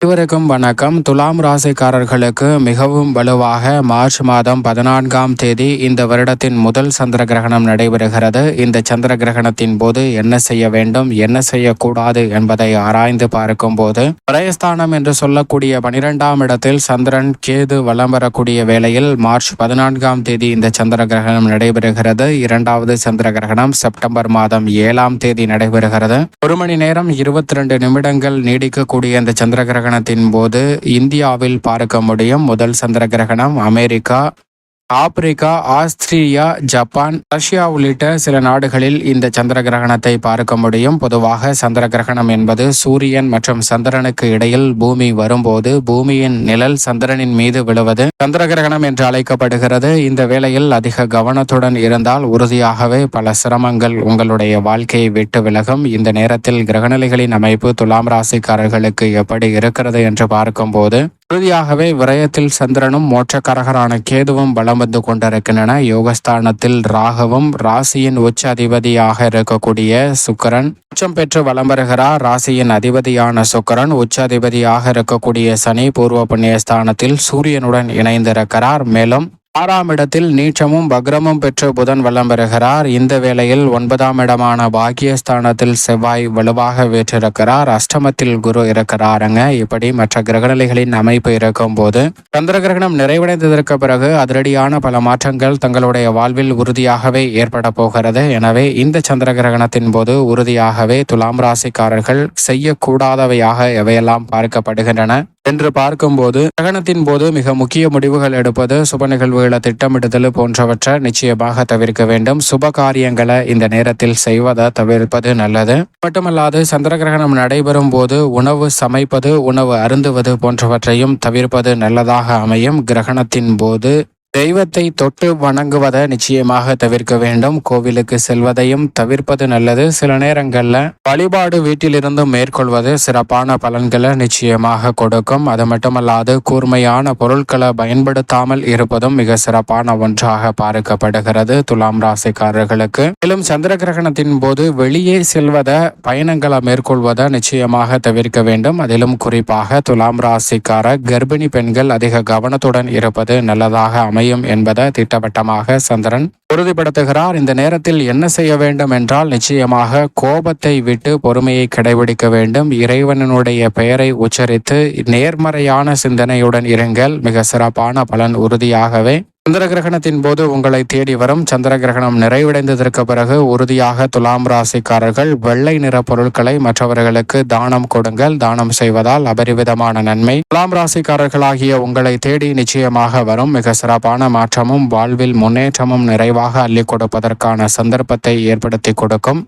அனைவருக்கும் வணக்கம். துலாம் ராசிக்காரர்களுக்கு மிகவும் வலுவாக மார்ச் மாதம் 14ஆம் தேதி இந்த வருடத்தின் முதல் சந்திர கிரகணம் நடைபெறுகிறது. இந்த சந்திர கிரகணத்தின் போது என்ன செய்ய வேண்டும், என்ன செய்யக்கூடாது என்பதை ஆராய்ந்து பார்க்கும் போது, பிரயஸ்தானம் என்று சொல்லக்கூடிய 12ஆம் இடத்தில் சந்திரன் கேது வலம் வரக்கூடிய வேளையில் மார்ச் 14ஆம் தேதி இந்த சந்திர கிரகணம் நடைபெறுகிறது. இரண்டாவது சந்திர கிரகணம் செப்டம்பர் மாதம் 7ஆம் தேதி நடைபெறுகிறது. 1 மணி நேரம் 22 நிமிடங்கள் நீடிக்கக்கூடிய இந்த சந்திர கிரகணம் போது இந்தியாவில் பார்க்க முடியும். முதல் சந்திர கிரகணம் America, Africa, Australia, Japan, Russia உள்ளிட்ட சில நாடுகளில் இந்த சந்திர கிரகணத்தை பார்க்க முடியும். பொதுவாக சந்திர கிரகணம் என்பது சூரியன் மற்றும் சந்திரனுக்கு இடையில் பூமி வரும்போது பூமியின் நிழல் சந்திரனின் மீது விழுவது சந்திர கிரகணம் என்று அழைக்கப்படுகிறது. இந்த வேளையில் அதிக கவனத்துடன் இருந்தால் உறுதியாகவே பல சிரமங்கள் உங்களுடைய வாழ்க்கையை விட்டு விலகும். இந்த நேரத்தில் கிரகநிலைகளின் அமைப்பு துலாம் ராசிக்காரர்களுக்கு எப்படி இருக்கிறது என்று பார்க்கும்போது, உறுதியாகவே விரயத்தில் சந்திரனும் மோட்சக்காரகரான கேதுவும் பலம் வந்து கொண்டிருக்கின்றன. யோகஸ்தானத்தில் ராகவும் ராசியின் உச்ச அதிபதியாக இருக்கக்கூடிய சுக்கிரன் உச்சம் பெற்று வலம் வருகிறார். ராசியின் அதிபதியான சுக்கிரன் உச்ச அதிபதியாக இருக்கக்கூடிய சனி பூர்வ புண்ணியஸ்தானத்தில் சூரியனுடன் இணைந்திருக்கிறார். மேலும் 6ஆம் இடத்தில் நீச்சமும் வக்ரமும் பெற்று புதன் வலம் பெறுகிறார். இந்த வேளையில் 9ஆம் இடமான பாக்கியஸ்தானத்தில் செவ்வாய் வலுவாக வீற்றிருக்கிறார். அஷ்டமத்தில் குரு இருக்கிறாருங்க. இப்படி மற்ற கிரகநிலைகளின் அமைப்பு இருக்கும் போது சந்திர கிரகணம் நிறைவடைந்ததற்கு பிறகு அதிரடியான பல மாற்றங்கள் தங்களுடைய வாழ்வில் உறுதியாகவே ஏற்பட போகிறது. எனவே இந்த சந்திர கிரகணத்தின் போது உறுதியாகவே துலாம் ராசிக்காரர்கள் செய்யக்கூடாதவையாக எவையெல்லாம் பார்க்கப்படுகின்றன என்று பார்க்கும்போது, கிரகணத்தின் போது மிக முக்கிய முடிவுகள் எடுப்பது, சுப நிகழ்வுகளை திட்டமிடுதல் போன்றவற்றை நிச்சயமாக தவிர்க்க வேண்டும். சுப காரியங்களை இந்த நேரத்தில் செய்வதை தவிர்ப்பது நல்லது. மட்டுமல்லாது சந்திர கிரகணம் நடைபெறும் போது உணவு சமைப்பது, உணவு அருந்துவது போன்றவற்றையும் தவிர்ப்பது நல்லதாக அமையும். கிரகணத்தின் போது தெய்வத்தை தொட்டு வணங்குவதை நிச்சயமாக தவிர்க்க வேண்டும். கோவிலுக்கு செல்வதையும் தவிர்ப்பது நல்லது. சில நேரங்களில் வழிபாடு வீட்டிலிருந்து மேற்கொள்வது சிறப்பான பலன்களை நிச்சயமாக கொடுக்கும். அது மட்டுமல்லாது கூர்மையான பொருட்களை பயன்படுத்தாமல் இருப்பதும் மிக சிறப்பான ஒன்றாக பார்க்கப்படுகிறது துலாம் ராசிக்காரர்களுக்கு. மேலும் சந்திர கிரகணத்தின் போது வெளியே செல்வதை, பயணங்களை மேற்கொள்வதை நிச்சயமாக தவிர்க்க வேண்டும். அதிலும் குறிப்பாக துலாம் ராசிக்கார கர்ப்பிணி பெண்கள் அதிக கவனத்துடன் இருப்பது நல்லதாக அமையும் என்பதை திட்டவட்டமாக சந்திரன் உறுதிப்படுத்துகிறார். இந்த நேரத்தில் என்ன செய்ய வேண்டும் என்றால், நிச்சயமாக கோபத்தை விட்டு பொறுமையை கடைபிடிக்க வேண்டும். இறைவனுடைய பெயரை உச்சரித்து நேர்மறையான சிந்தனையுடன் இருங்கள். மிக சிறப்பான பலன் உறுதியாகவே சந்திர கிரகணத்தின் போது உங்களை தேடி வரும். சந்திர கிரகணம் நிறைவடைந்ததற்கு பிறகு உறுதியாக துலாம் ராசிக்காரர்கள் வெள்ளை நிற பொருட்களை மற்றவர்களுக்கு தானம் கொடுங்கள். தானம் செய்வதால் அபரிவிதமான நன்மை துலாம் ராசிக்காரர்களாகிய உங்களை தேடி நிச்சயமாக வரும். மிக சிறப்பான மாற்றமும் வாழ்வில் முன்னேற்றமும் நிறைவாக அள்ளி கொடுப்பதற்கான சந்தர்ப்பத்தை ஏற்படுத்தி கொடுக்கும்.